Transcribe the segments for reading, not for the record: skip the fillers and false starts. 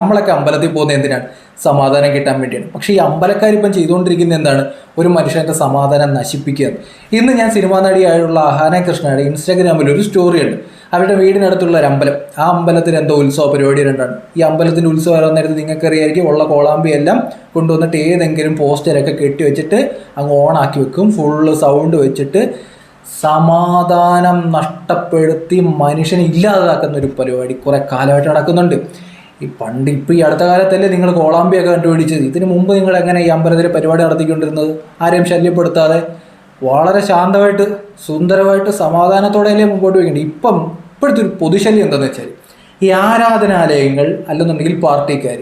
നമ്മളൊക്കെ അമ്പലത്തിൽ പോകുന്നത് എന്തിനാണ്? സമാധാനം കിട്ടാൻ വേണ്ടിയാണ്. പക്ഷേ ഈ അമ്പലക്കാരിപ്പം ചെയ്തുകൊണ്ടിരിക്കുന്നത് എന്താണ്? ഒരു മനുഷ്യൻ്റെ സമാധാനം നശിപ്പിക്കുകയാണ്. ഇന്ന് ഞാൻ സിനിമാ നടിയായുള്ള അഹാന കൃഷ്ണയുടെ ഇൻസ്റ്റാഗ്രാമിൽ ഒരു സ്റ്റോറി ഉണ്ട്. അവരുടെ വീടിനടുത്തുള്ള ഒരു അമ്പലം, ആ അമ്പലത്തിൽ എന്തോ ഉത്സവ പരിപാടി രണ്ടാണ്. ഈ അമ്പലത്തിൻ്റെ ഉത്സവം വരാൻ നേരത്ത് നിങ്ങൾക്കറിയായിരിക്കും, ഉള്ള കോളാമ്പി എല്ലാം കൊണ്ടുവന്നിട്ട് ഏതെങ്കിലും പോസ്റ്ററൊക്കെ കെട്ടി വെച്ചിട്ട് അങ്ങ് ഓണാക്കി വെക്കും. ഫുള്ള് സൗണ്ട് വെച്ചിട്ട് സമാധാനം നഷ്ടപ്പെടുത്തി മനുഷ്യനെ ഇല്ലാതാക്കുന്ന ഒരു പരിപാടി കുറേ കാലമായിട്ട് നടക്കുന്നുണ്ട്. ഇപ്പോൾ ഈ അടുത്ത കാലത്തല്ലേ നിങ്ങൾ കോളാമ്പിയൊക്കെ കണ്ടുപിടിച്ചത്. ഇതിനു മുമ്പ് നിങ്ങൾ എങ്ങനെ ഈ അമ്പലത്തിൽ പരിപാടി നടത്തിക്കൊണ്ടിരുന്നത്? ആരെയും ശല്യപ്പെടുത്താതെ വളരെ ശാന്തമായിട്ട് സുന്ദരമായിട്ട് സമാധാനത്തോടെയല്ലേ മുമ്പോട്ട് വയ്ക്കേണ്ടത്. ഇപ്പോഴത്തെ ഒരു പൊതുശല്യം എന്താണെന്ന് വെച്ചാൽ ഈ ആരാധനാലയങ്ങൾ അല്ലെന്നുണ്ടെങ്കിൽ പാർട്ടിക്കാർ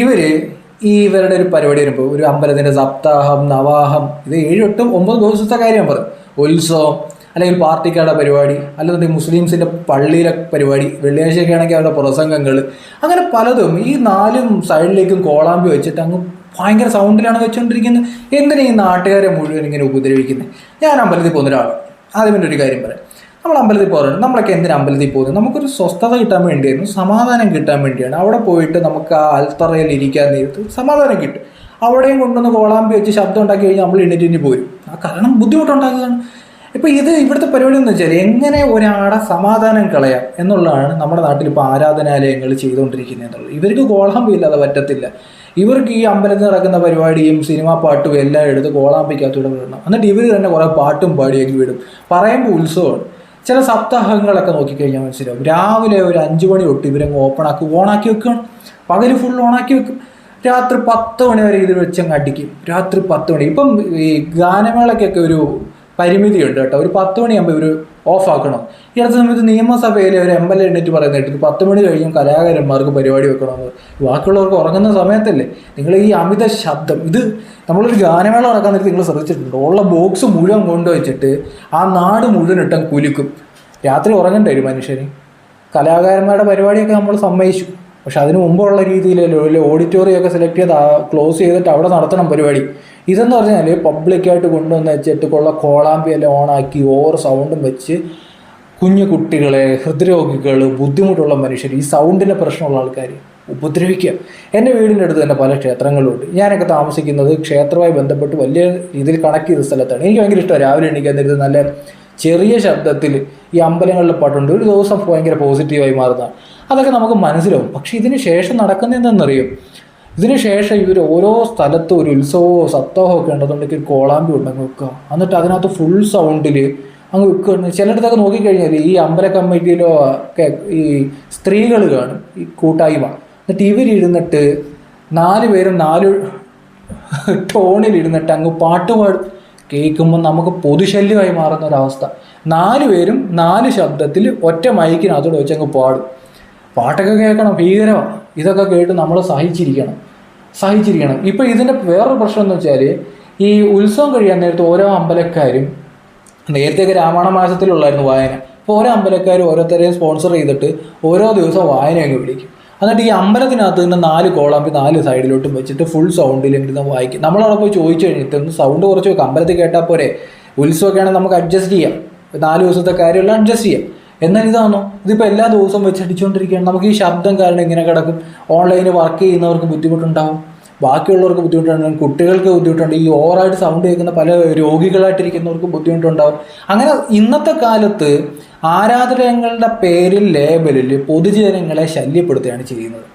ഇവരുടെ ഒരു പരിപാടി വരുമ്പോൾ, ഒരു അമ്പലത്തിൻ്റെ സപ്താഹം, നവാഹം, ഇത് 7, 8, 9 ദിവസത്തെ കാര്യം പറയും. ഉത്സവം അല്ലെങ്കിൽ പാർട്ടിക്കാരുടെ പരിപാടി, അല്ലെന്നുണ്ടെങ്കിൽ മുസ്ലിംസിൻ്റെ പള്ളിയിലെ പരിപാടി, വെള്ളിയാഴ്ചയൊക്കെ ആണെങ്കിൽ അവരുടെ പ്രസംഗങ്ങൾ, അങ്ങനെ പലതും ഈ 4 സൈഡിലേക്കും കോളാമ്പി വെച്ചിട്ട് അങ്ങ് ഭയങ്കര സൗണ്ടിലാണ് വെച്ചുകൊണ്ടിരിക്കുന്നത്. എന്തിനാ ഈ നാട്ടുകാരെ മുഴുവൻ ഇങ്ങനെ ഉപദ്രവിക്കുന്നത്? ഞാൻ അമ്പലത്തിൽ പോകുന്ന ഒരാളാണ്. ആദ്യം ഒരു കാര്യം പറയാം. നമ്മൾ അമ്പലത്തിൽ പോകാറുണ്ട്. നമ്മളൊക്കെ എന്തിനാ അമ്പലത്തിൽ പോകുന്നത്? നമുക്കൊരു സ്വസ്ഥത കിട്ടാൻ വേണ്ടിയായിരുന്നു, സമാധാനം കിട്ടാൻ വേണ്ടിയാണ്. അവിടെ പോയിട്ട് നമുക്ക് ആ അൽത്തറയിൽ ഇരിക്കാൻ നേരത്ത് സമാധാനം കിട്ടും. അവിടെയും കൊണ്ടുവന്ന് കോളാമ്പി വെച്ച് ശബ്ദം ഉണ്ടാക്കി കഴിഞ്ഞാൽ നമ്മൾ എണ്ണിറ്റിഞ്ഞ് പോരും. ആ കാരണം ബുദ്ധിമുട്ടുണ്ടാക്കുകയാണ്. ഇപ്പോൾ ഇവിടുത്തെ പരിപാടി എന്ന് വെച്ചാൽ എങ്ങനെ ഒരാളെ സമാധാനം കളയാം എന്നുള്ളതാണ് നമ്മുടെ നാട്ടിൽ ഇപ്പോൾ ആരാധനാലയങ്ങൾ ചെയ്തുകൊണ്ടിരിക്കുന്നത് എന്നുള്ളത്. ഇവർക്ക് കോളാമ്പി ഇല്ലാതെ പറ്റത്തില്ല. ഇവർക്ക് ഈ അമ്പലത്തിൽ നടക്കുന്ന പരിപാടിയും സിനിമാ പാട്ടും എല്ലാം എടുത്ത് കോളാമ്പിക്കകത്തൂടെ വിടണം. എന്നിട്ട് ഇവർ തന്നെ കുറേ പാട്ടും പാടിയൊക്കെ വിടും. പറയുമ്പോൾ ഉത്സവമാണ്. ചില സപ്താഹങ്ങളൊക്കെ നോക്കിക്കഴിഞ്ഞാൽ മനസ്സിലാവും. രാവിലെ ഒരു 5 മണി തൊട്ട് ഇവരങ്ങ് ഓണാക്കി വെക്കുകയാണ്. പകൽ ഫുൾ ഓണാക്കി വെക്കും. രാത്രി 10 മണി വരെ ഇത് വെച്ചങ്ങ് അടിക്കും. രാത്രി 10 മണി. ഇപ്പം ഈ ഗാനമേളയ്ക്കൊക്കെ ഒരു പരിമിതിയുണ്ട് കേട്ടോ. ഒരു 10 മണിയാകുമ്പോൾ ഇവർ ഓഫാക്കണം. ഈ അടുത്ത സമയത്ത് നിയമസഭയിൽ ഒരു MLA എണ്ണിട്ട് പറയുന്നത് കേട്ടത് 10 മണി കഴിഞ്ഞും കലാകാരന്മാർക്ക് പരിപാടി വെക്കണമെന്ന്. ബാക്കിയുള്ളവർക്ക് ഉറങ്ങുന്ന സമയത്തല്ലേ നിങ്ങൾ ഈ അമിത ശബ്ദം. ഇത് നമ്മളൊരു ഗാനമേള നടക്കാൻ നേരത്തെ നിങ്ങൾ ശ്രദ്ധിച്ചിട്ടുണ്ടോ? ഉള്ള ബോക്സ് മുഴുവൻ കൊണ്ടുവച്ചിട്ട് ആ നാട് മുഴുവൻ ഇട്ടം കുലുക്കും. രാത്രി ഉറങ്ങണ്ടേ ഒരു മനുഷ്യന്? കലാകാരന്മാരുടെ പരിപാടിയൊക്കെ നമ്മൾ സമ്മതിച്ചു. പക്ഷെ അതിന് മുമ്പുള്ള രീതിയിലല്ലോ ഓഡിറ്റോറിയമൊക്കെ സെലക്ട് ചെയ്ത് ക്ലോസ് ചെയ്തിട്ട് അവിടെ നടത്തണം പരിപാടി. ഇതെന്ന് പറഞ്ഞാൽ പബ്ലിക്കായിട്ട് കൊണ്ടുവന്ന് വെച്ചിട്ട് കോളാമ്പി എല്ലാം ഓണാക്കി ഓവർ സൗണ്ടും വെച്ച് കുഞ്ഞു കുട്ടികളെ, ഹൃദ്രോഗികൾ, ബുദ്ധിമുട്ടുള്ള മനുഷ്യർ, ഈ സൗണ്ടിൻ്റെ പ്രശ്നമുള്ള ആൾക്കാർ ഉപദ്രവിക്കുക. എൻ്റെ വീടിൻ്റെ അടുത്ത് തന്നെ പല ക്ഷേത്രങ്ങളുണ്ട്. ഞാനൊക്കെ താമസിക്കുന്നത് ക്ഷേത്രവുമായി ബന്ധപ്പെട്ട് വലിയ രീതിയിൽ കണക്ട് ചെയ്ത സ്ഥലത്താണ്. എനിക്ക് ഭയങ്കര ഇഷ്ടമാണ് രാവിലെ എണീക്കാൻ നേരത്ത് നല്ല ചെറിയ ശബ്ദത്തിൽ ഈ അമ്പലങ്ങളിലെ പാട്ടുണ്ട്. ഒരു ദിവസം ഭയങ്കര പോസിറ്റീവായി മാറുന്നതാണ്. അതൊക്കെ നമുക്ക് മനസ്സിലാവും. പക്ഷേ ഇതിന് ശേഷം നടക്കുന്നത് എന്താണെന്നറിയും? ഇതിന് ശേഷം ഇവർ ഓരോ സ്ഥലത്തും ഒരു ഉത്സവമോ സപ്താഹമോ ഒക്കെ ഉണ്ടെന്നുണ്ടെങ്കിൽ ഒരു കോളാമ്പി ഉണ്ടെങ്കിൽ വെക്കുക. എന്നിട്ട് അതിനകത്ത് ഫുൾ സൗണ്ടിൽ അങ്ങ് വെക്കുകയാണ്. ചിലയിടത്തൊക്കെ നോക്കിക്കഴിഞ്ഞാൽ ഈ അമ്പല കമ്മിറ്റിയിലോ ഒക്കെ ഈ സ്ത്രീകൾ കാണും, ഈ കൂട്ടായ്മ. എന്നിട്ട് ഇവരിരുന്നിട്ട് 4 പേരും 4 ടോണിലിരുന്നിട്ട് അങ്ങ് പാട്ട് പാടും. കേൾക്കുമ്പോൾ നമുക്ക് പൊതുശല്യമായി മാറുന്ന ഒരവസ്ഥ. 4 പേരും 4 ശബ്ദത്തിൽ ഒറ്റ മൈക്കിനകത്തോടെ വെച്ചങ്ങ് പാടും. പാട്ടൊക്കെ കേൾക്കണം, ഭീകരമാണ്. ഇതൊക്കെ കേട്ട് നമ്മൾ സഹിച്ചിരിക്കണം. ഇപ്പോൾ ഇതിൻ്റെ വേറൊരു പ്രശ്നം എന്ന് വെച്ചാൽ ഈ ഉത്സവം കഴിയാൻ നേരത്ത് ഓരോ അമ്പലക്കാരും, നേരത്തെയൊക്കെ രാമായണ മാസത്തിലുള്ളായിരുന്നു വായന. ഇപ്പോൾ ഓരോ അമ്പലക്കാരും ഓരോരുത്തരെയും സ്പോൺസർ ചെയ്തിട്ട് ഓരോ ദിവസം വായനയൊക്കെ വിളിക്കും. എന്നിട്ട് ഈ അമ്പലത്തിനകത്ത് നിന്ന് 4 കോളാമ്പി 4 സൈഡിലോട്ടും വെച്ചിട്ട് ഫുൾ സൗണ്ടിൽ ഇരുന്ന് വായിക്കും. നമ്മളവിടെ പോയി ചോദിച്ചു കഴിഞ്ഞിട്ട് ഒന്ന് സൗണ്ട് കുറച്ച് വെക്കാം, അമ്പലത്തിൽ കേട്ടാൽ പോരെ, ഉത്സവമൊക്കെ ആണെങ്കിൽ നമുക്ക് അഡ്ജസ്റ്റ് ചെയ്യാം, 4 ദിവസത്തെ കാര്യമെല്ലാം അഡ്ജസ്റ്റ് ചെയ്യാം. എന്നാൽ ഇതാണോ? ഇതിപ്പോൾ എല്ലാ ദിവസവും വെച്ച് അടിച്ചുകൊണ്ടിരിക്കുകയാണ്. നമുക്ക് ഈ ശബ്ദം കാരണം ഇങ്ങനെ കിടക്കും. ഓൺലൈനിൽ വർക്ക് ചെയ്യുന്നവർക്ക് ബുദ്ധിമുട്ടുണ്ടാവും, ബാക്കിയുള്ളവർക്ക് ബുദ്ധിമുട്ടുണ്ടാകും, കുട്ടികൾക്ക് ബുദ്ധിമുട്ടുണ്ട്, ഈ ഓവറായിട്ട് സൗണ്ട് കേൾക്കുന്ന പല രോഗികളായിട്ടിരിക്കുന്നവർക്ക് ബുദ്ധിമുട്ടുണ്ടാകും. അങ്ങനെ ഇന്നത്തെ കാലത്ത് ആരാധനകളുടെ പേരിൽ ലേബലിൽ പൊതുജനങ്ങളെ ശല്യപ്പെടുത്തുകയാണ് ചെയ്യുന്നത്.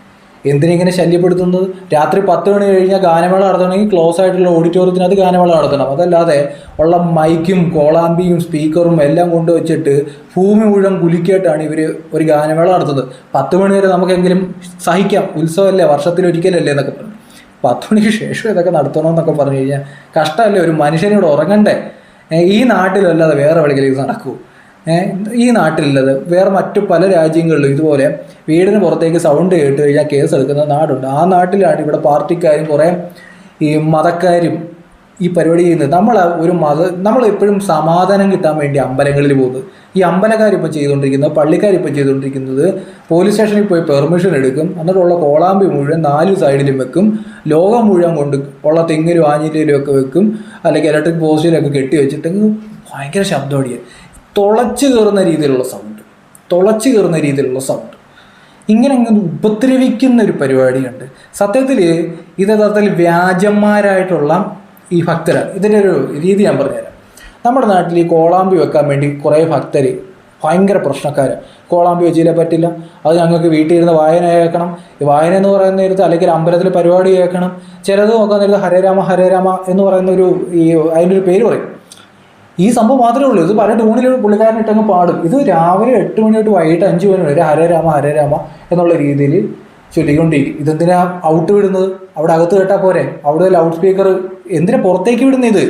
എന്തിനിങ്ങനെ ശല്യപ്പെടുത്തുന്നത്? രാത്രി 10 മണി കഴിഞ്ഞാൽ ഗാനമേള നടത്തണമെങ്കിൽ ക്ലോസ് ആയിട്ടുള്ള ഓഡിറ്റോറിയത്തിനകത്ത് ഗാനമേള നടത്തണം. അതല്ലാതെ ഉള്ള മൈക്കും കോളാമ്പിയും സ്പീക്കറും എല്ലാം കൊണ്ടുവച്ചിട്ട് ഭൂമി മുഴുവൻ കുലുക്കിയിട്ടാണ് ഇവർ ഒരു ഗാനമേള നടത്തുന്നത്. 10 മണി വരെ നമുക്കെങ്കിലും സഹിക്കാം, ഉത്സവമല്ലേ, വർഷത്തിലൊരിക്കലല്ലേ എന്നൊക്കെ പറഞ്ഞു. 10 മണിക്ക് ശേഷം ഇതൊക്കെ നടത്തണമെന്നൊക്കെ പറഞ്ഞു കഴിഞ്ഞാൽ കഷ്ടമല്ലേ? ഒരു മനുഷ്യനോട് ഉറങ്ങണ്ടേ? ഈ നാട്ടിലല്ലാതെ വേറെ എവിടെയെങ്കിലും ഇത് നടക്കൂ? ഈ നാട്ടിലുള്ളത് വേറെ മറ്റു പല രാജ്യങ്ങളിലും ഇതുപോലെ വീടിന് പുറത്തേക്ക് സൗണ്ട് കേട്ട് കഴിഞ്ഞാൽ കേസ് എടുക്കുന്ന നാടുണ്ട്. ആ നാട്ടിലാണ് ഇവിടെ പാർട്ടിക്കാരും കുറേ ഈ മതക്കാരും ഈ പരിപാടി ചെയ്യുന്നത്. നമ്മൾ എപ്പോഴും സമാധാനം കിട്ടാൻ വേണ്ടി അമ്പലങ്ങളിൽ പോകുന്നത്. ഈ അമ്പലക്കാരിപ്പോൾ ചെയ്തുകൊണ്ടിരിക്കുന്നത്, പള്ളിക്കാരിപ്പോൾ ചെയ്തുകൊണ്ടിരിക്കുന്നത്, പോലീസ് സ്റ്റേഷനിൽ പോയി പെർമിഷൻ എടുക്കും. എന്നിട്ടുള്ള കോളാമ്പി മുഴുവൻ 4 സൈഡിലും വെക്കും. ലോകം മുഴുവൻ കൊണ്ട് ഉള്ള തെങ്ങിലും ആഞ്ഞിലും ഒക്കെ വെക്കും, അല്ലെങ്കിൽ ഇലക്ട്രിക് പോസ്റ്റിലൊക്കെ കെട്ടി വെച്ചിട്ട് ഭയങ്കര ശബ്ദമടിയാണ്. തുളച്ച് കയറുന്ന രീതിയിലുള്ള സൗണ്ട്. ഇങ്ങനെ ഇങ്ങനെ ഉപദ്രവിക്കുന്ന ഒരു പരിപാടിയുണ്ട്. സത്യത്തിൽ ഇത് യഥാർത്ഥത്തിൽ വ്യാജന്മാരായിട്ടുള്ള ഈ ഭക്തരാണ്. ഇതിൻ്റെ ഒരു രീതി ഞാൻ പറഞ്ഞുതരാം. നമ്മുടെ നാട്ടിൽ ഈ കോളാമ്പി വെക്കാൻ വേണ്ടി കുറേ ഭക്തർ ഭയങ്കര പ്രശ്നക്കാർ. കോളാമ്പി വെച്ചില്ലേ പറ്റില്ല, അത് ഞങ്ങൾക്ക് വീട്ടിൽ ഇരുന്ന് വായന കേൾക്കണം. ഈ വായന എന്ന് പറയുന്ന നേരത്ത് അല്ലെങ്കിൽ അമ്പലത്തിൽ പരിപാടി കേൾക്കണം. ചിലത് നോക്കാൻ നേരത്ത് ഹരേ രാമ ഹരേ രാമ എന്ന് പറയുന്ന അതിൻ്റെ ഒരു പേര് പറയും. ഈ സംഭവം മാത്രമേ ഉള്ളൂ. ഇത് പല ടൂണിൽ പുള്ളിക്കാരൻ ഇട്ടങ്ങ് പാടും. ഇത് രാവിലെ 8 മണി തൊട്ട് വൈകിട്ട് 5 മണി വരെ ഹരേ രാമ ഹരേ രാമ എന്നുള്ള രീതിയിൽ ചൊല്ലിക്കൊണ്ടിരിക്കും. ഇതെന്തിനാ ഔട്ട് വിടുന്നത്? അവിടെ അകത്ത് കേട്ടാൽ പോരെ? അവിടെ ലൗഡ് സ്പീക്കർ എന്തിനാ പുറത്തേക്ക് വിടുന്നത്?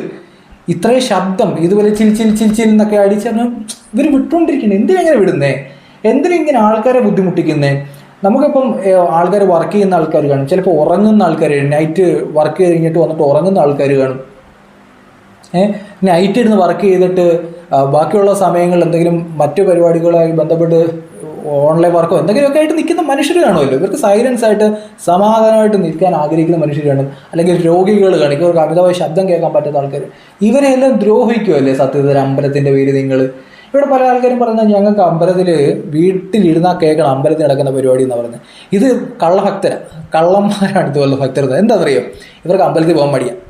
ഇത്രയും ശബ്ദം ഇതുപോലെ ചിൽ ചിൽ ചിൽ ചിൽ എന്നൊക്കെ അടിച്ചാൽ ഇവർ വിട്ടുകൊണ്ടിരിക്കുന്നത്. എന്തിനെങ്ങനെ വിടുന്നേ? എന്തിനിങ്ങനെ ആൾക്കാരെ ബുദ്ധിമുട്ടിക്കുന്നേ? നമുക്കിപ്പം ആൾക്കാർ വർക്ക് ചെയ്യുന്ന ആൾക്കാർ കാണും, ചിലപ്പോൾ ഉറങ്ങുന്ന ആൾക്കാർ, നൈറ്റ് വർക്ക് കഴിഞ്ഞിട്ട് വന്നിട്ട് ഉറങ്ങുന്ന ആൾക്കാർ കാണും. നൈറ്റ് ഇരുന്ന് വർക്ക് ചെയ്തിട്ട് ബാക്കിയുള്ള സമയങ്ങളിൽ എന്തെങ്കിലും മറ്റു പരിപാടികളുമായി ബന്ധപ്പെട്ട് ഓൺലൈൻ വർക്കോ എന്തെങ്കിലുമൊക്കെ ആയിട്ട് നിൽക്കുന്ന മനുഷ്യർ കാണുമല്ലോ. ഇവർക്ക് സൈലൻസ് ആയിട്ട് സമാധാനമായിട്ട് നിൽക്കാൻ ആഗ്രഹിക്കുന്ന മനുഷ്യർ കാണും. അല്ലെങ്കിൽ രോഗികൾ കാണും, ഇവർക്ക് അമിതമായ ശബ്ദം കേൾക്കാൻ പറ്റാത്ത ആൾക്കാർ. ഇവരെല്ലാം ദ്രോഹിക്കുമല്ലേ സത്യത്തിൽ അമ്പലത്തിൻ്റെ പേര് നിങ്ങൾ? ഇവിടെ പല ആൾക്കാരും പറയുന്നത് ഞങ്ങൾക്ക് അമ്പലത്തിൽ വീട്ടിലിരുന്നാൽ കേൾക്കണം അമ്പലത്തിൽ നടക്കുന്ന പരിപാടി എന്ന് പറയുന്നത്. ഇത് കള്ളഭക്തരാണ്, കള്ളന്മാരാണ് ഇതുപോലെ ഭക്തർ. എന്താണെന്നറിയോ? ഇവർക്ക് അമ്പലത്തിൽ പോകാൻ മടിയാണ്,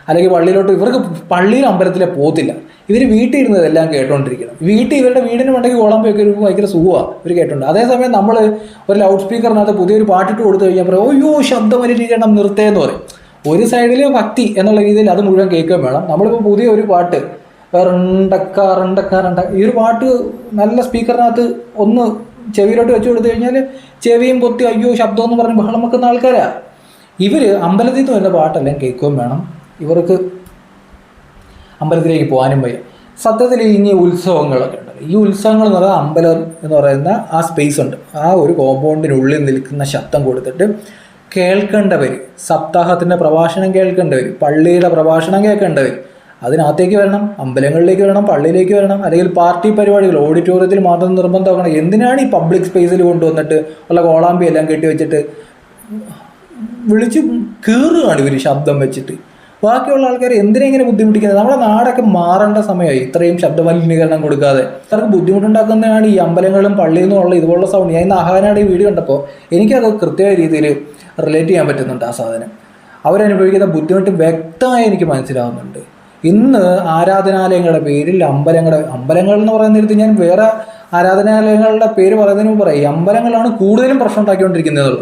അല്ലെങ്കിൽ പള്ളിയിലോട്ട് ഇവർക്ക് പള്ളിയിൽ അമ്പലത്തിലെ പോകത്തില്ല. ഇവർ വീട്ടിൽ ഇരുന്നതെല്ലാം കേട്ടോണ്ടിരിക്കണം. ഇവരുടെ വീടിന് വേണ്ടെങ്കിൽ കോളാമ്പി ഒക്കെ ഒരു ഭയങ്കര സുഖമാണ് ഇവർ കേട്ടോണ്ട്. അതേസമയം നമ്മൾ ഒരു ലൗഡ് സ്പീക്കറിനകത്ത് പുതിയൊരു പാട്ടിട്ട് കൊടുത്തു കഴിഞ്ഞാൽ പറയും അയ്യോ ശബ്ദമലിനീകരണം നിർത്തേന്ന് പറയും. ഒരു സൈഡിൽ ഭക്തി എന്നുള്ള രീതിയിൽ അത് മുഴുവൻ കേൾക്കുകയും വേണം. നമ്മളിപ്പോൾ പുതിയ ഒരു പാട്ട് റണ്ടക്ക ഈ ഒരു പാട്ട് നല്ല സ്പീക്കറിനകത്ത് ഒന്ന് ചെവിയിലോട്ട് വെച്ച് കൊടുത്തു കഴിഞ്ഞാൽ ചെവിയും പൊത്തി അയ്യോ ശബ്ദം എന്ന് പറഞ്ഞ് ബഹളം വെക്കുന്ന ആൾക്കാരാണ് ഇവർ. അമ്പലത്തിൽ നിന്ന് വരുന്ന പാട്ടെല്ലാം കേൾക്കുകയും വേണം. ഇവർക്ക് അമ്പലത്തിലേക്ക് പോകാനും വയ്യ. സത്യത്തിൽ ഇനി ഉത്സവങ്ങളൊക്കെ ഉണ്ട്. ഈ ഉത്സവങ്ങൾ എന്ന് പറയുന്നത് അമ്പലം എന്ന് പറയുന്ന ആ സ്പേസ് ഉണ്ട്, ആ ഒരു കോമ്പൗണ്ടിനുള്ളിൽ നിൽക്കുന്ന ശബ്ദം കൊടുത്തിട്ട് കേൾക്കേണ്ടവർ, സപ്താഹത്തിൻ്റെ പ്രഭാഷണം കേൾക്കേണ്ടവർ, പള്ളിയുടെ പ്രഭാഷണം കേൾക്കേണ്ടവർ അതിനകത്തേക്ക് വരണം, അമ്പലങ്ങളിലേക്ക് വരണം, പള്ളിയിലേക്ക് വരണം. അല്ലെങ്കിൽ പാർട്ടി പരിപാടികൾ ഓഡിറ്റോറിയത്തിൽ മാത്രം നിർബന്ധമാക്കണം. എന്തിനാണ് ഈ പബ്ലിക് സ്പേസിൽ കൊണ്ടുവന്നിട്ട് ഉള്ള കോളാമ്പി എല്ലാം കെട്ടി വെച്ചിട്ട് വിളിച്ച് കീറുകയാണ് ഇവർ ശബ്ദം വെച്ചിട്ട്? ബാക്കിയുള്ള ആൾക്കാർ എന്തിനാ ഇങ്ങനെ ബുദ്ധിമുട്ടിക്കുന്നത്? നമ്മുടെ നാടൊക്കെ മാറേണ്ട സമയമായി ഇത്രയും ശബ്ദമലിനീകരണം കൊടുക്കാതെ. അവർക്ക് ബുദ്ധിമുട്ടുണ്ടാക്കുന്നതാണ് ഈ അമ്പലങ്ങളും പള്ളിയിൽ നിന്നുള്ള ഇതുപോലുള്ള സൗണ്ട്. ഞാൻ ഇന്ന് ആഹാരയുടെ ഈ വീഡിയോ കണ്ടപ്പോൾ എനിക്കത് കൃത്യമായ രീതിയിൽ റിലേറ്റ് ചെയ്യാൻ പറ്റുന്നുണ്ട്. ആ സാധനം അവരനുഭവിക്കുന്ന ബുദ്ധിമുട്ട് വ്യക്തമായി എനിക്ക് മനസ്സിലാവുന്നുണ്ട്. ഇന്ന് ആരാധനാലയങ്ങളുടെ പേരിൽ അമ്പലങ്ങൾ എന്ന് പറയുന്ന നേരത്ത് ഞാൻ വേറെ ആരാധനാലയങ്ങളുടെ പേര് പറയുന്നതിന് മുമ്പ് പറയും, അമ്പലങ്ങളാണ് കൂടുതലും പ്രശ്നം ഉണ്ടാക്കിക്കൊണ്ടിരിക്കുന്നത്.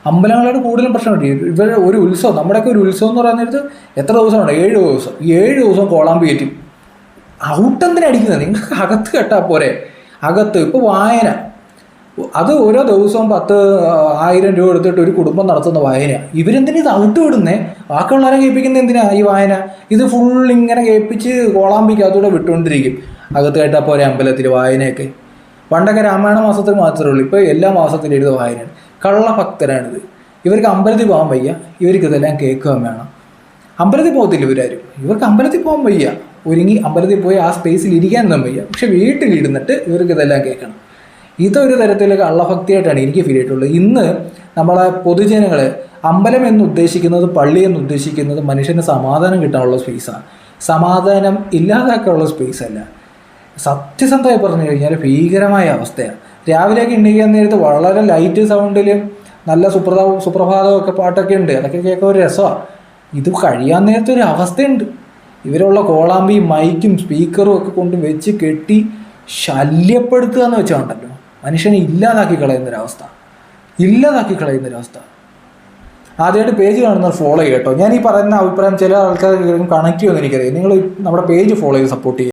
അമ്പലങ്ങളാണ് കൂടുതലും പ്രശ്നമുണ്ട്. ഇവർ ഒരു ഉത്സവം, നമ്മുടെയൊക്കെ ഒരു ഉത്സവം എന്ന് പറയുന്ന നേരത്ത് എത്ര ദിവസമാണ്? 7 ദിവസം. ഈ 7 ദിവസം കോളാമ്പി കയറ്റും. ഔട്ടെന്തിനടിക്കുന്നത്? നിങ്ങൾക്ക് അകത്ത് കേട്ടാൽ പോരെ? അകത്ത് ഇപ്പോൾ വായന, അത് ഓരോ ദിവസവും 10,000 രൂപ എടുത്തിട്ട് ഒരു കുടുംബം നടത്തുന്ന വായനയാണ്. ഇവരെന്തിനാ ഇത് ഔട്ട് വിടുന്നേ? ബാക്കിയുള്ളവരെ കേൾപ്പിക്കുന്നത് എന്തിനാ ഈ വായന? ഇത് ഫുൾ ഇങ്ങനെ കേൾപ്പിച്ച് കോളാമ്പിക്കകത്തൂടെ വിട്ടുകൊണ്ടിരിക്കും. അകത്ത് കേട്ടാൽ പോരെ അമ്പലത്തിൽ വായനയൊക്കെ? പണ്ടൊക്കെ രാമായണ മാസത്തിൽ മാത്രമേ ഉള്ളൂ, ഇപ്പോൾ എല്ലാ മാസത്തിലും എഴുതുന്ന വായനയാണ്. കള്ളഭക്തരാണിത്. ഇവർക്ക് അമ്പലത്തിൽ പോകാൻ വയ്യ, ഇവർക്ക് ഇതെല്ലാം കേൾക്കുകയും വേണം. അമ്പലത്തിൽ പോകത്തില്ല ഇവരാരും. ഇവർക്ക് അമ്പലത്തിൽ പോകാൻ വയ്യ, ഒരുങ്ങി അമ്പലത്തിൽ പോയി ആ സ്പേസിൽ ഇരിക്കാനൊന്നും വയ്യ. പക്ഷെ വീട്ടിലിരുന്നിട്ട് ഇവർക്ക് ഇതെല്ലാം കേൾക്കണം. ഇതൊരു തരത്തിലുള്ള കള്ളഭക്തിയായിട്ടാണ് എനിക്ക് ഫീൽ ചെയ്തിട്ടുള്ളത്. ഇന്ന് നമ്മളെ പൊതുജനങ്ങൾ അമ്പലം എന്ന് ഉദ്ദേശിക്കുന്നത്, പള്ളി എന്ന് ഉദ്ദേശിക്കുന്നത് മനുഷ്യന് സമാധാനം കിട്ടാനുള്ള സ്പേസാണ്, സമാധാനം ഇല്ലാതാക്കാനുള്ള സ്പേസ് അല്ല. സത്യസന്ധമായി പറഞ്ഞു കഴിഞ്ഞാൽ ഭീകരമായ അവസ്ഥയാണ്. രാവിലെയൊക്കെ എണീക്കാൻ നേരത്ത് വളരെ ലൈറ്റ് സൗണ്ടിൽ നല്ല സുപ്രഭാതമൊക്കെ പാട്ടൊക്കെ ഉണ്ട്, അതൊക്കെ കേൾക്കാൻ ഒരു രസമാണ്. ഇത് കഴിയാൻ നേരത്തെ ഒരു അവസ്ഥയുണ്ട്. ഇവരുള്ള കോളാമ്പി മൈക്കും സ്പീക്കറും ഒക്കെ കൊണ്ട് വെച്ച് കെട്ടി ശല്യപ്പെടുത്തുക എന്ന് വെച്ചാണ്ടല്ലോ, മനുഷ്യനെ ഇല്ലാതാക്കി കളയുന്നൊരവസ്ഥ. ആദ്യമായിട്ട് പേജ് കാണുന്നവർ ഫോളോ ചെയ്യട്ടോ. ഞാൻ ഈ പറയുന്ന അഭിപ്രായം ചില ആൾക്കാർ കണക്ട് ചെയ്യുമെന്ന് എനിക്കറിയാം. നിങ്ങൾ നമ്മുടെ പേജ് ഫോളോ ചെയ്ത് സപ്പോർട്ട് ചെയ്യുക.